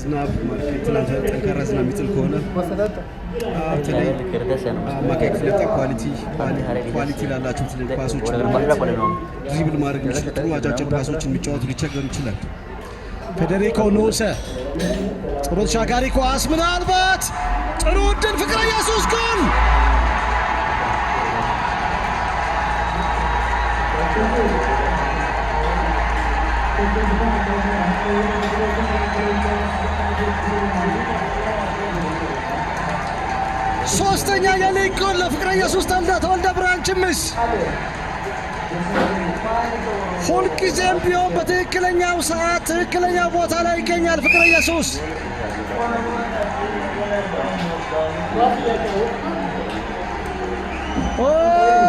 ዝናብ ትናንት ጠንካራ ዝናብ የሚጥል ከሆነ በተለይ አማካይ ክፍል ኳሊቲ ላላቸው ትልቅ ፓሶች ድሪብል ማድረግ የሚችሉ ጥሩ አጫጭር ፓሶችን የሚጫወቱ ሊቸገሩ ይችላል። ፌዴሪኮ ኖሰ ጥሩ ተሻጋሪ ኳስ ምናልባት ጥሩ ዕድል ፍቅረ ኢየሱስ ጎል! ሶስተኛ የሊግ ጎል ለፍቅረ ኢየሱስ ተወልደ ብርሃን ችምስ። ሁልጊዜም ቢሆን በትክክለኛው ሰዓት ትክክለኛው ቦታ ላይ ይገኛል ፍቅረ ኢየሱስ።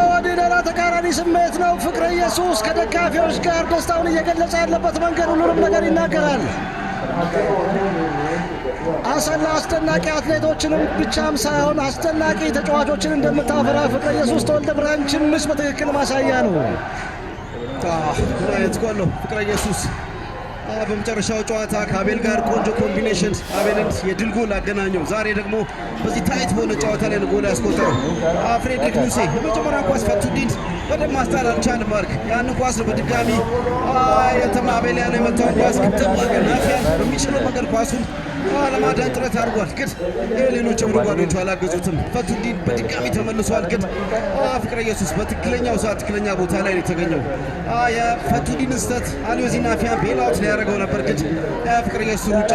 ወደ ሌላ ተቃራኒ ስሜት ነው። ፍቅረ ኢየሱስ ከደጋፊዎች ጋር ደስታውን እየገለጸ ያለበት መንገድ ሁሉንም ነገር ይናገራል። አሰላ አስደናቂ አትሌቶችንም ብቻም ሳይሆን አስደናቂ ተጫዋቾችን እንደምታፈራ ፍቅረ ኢየሱስ ተወልደ ብርሃን ችምስ በትክክል ማሳያ ነው። ምን አይነት ጎል ነው! ፍቅረ ኢየሱስ በመጨረሻው ጨዋታ ከአቤል ጋር ቆንጆ ኮምቢኔሽን አቤልን የድል ጎል አገናኘው። ዛሬ ደግሞ በዚህ ታይት በሆነ ጨዋታ ላይ ጎል ያስቆጠረው ፍሬድሪክ ሙሴ የመጀመሪያ ኳስ ፈቱዲን በደንብ ማስጣል አልቻለም። ማርክ ያን ኳስ ነው በድጋሚ አቤል ያለ የመታውን ኳስ ግጥም ናፊያን በሚችለው መንገድ ኳሱን ለማዳን ጥረት አድርጓል። ግን ሌሎች እግር ጓዶቹ አላገዙትም። ፈቱዲን በድጋሚ ተመልሷል። ግን ፍቅረ ኢየሱስ በትክክለኛው ሰዓት ትክክለኛ ቦታ ላይ ነው የተገኘው። የፈቱዲን ስህተት አልዮዚ ናፊያን ቤል አውት ሊያደርገው ነበር። ግን ፍቅረ ኢየሱስ ሩጫ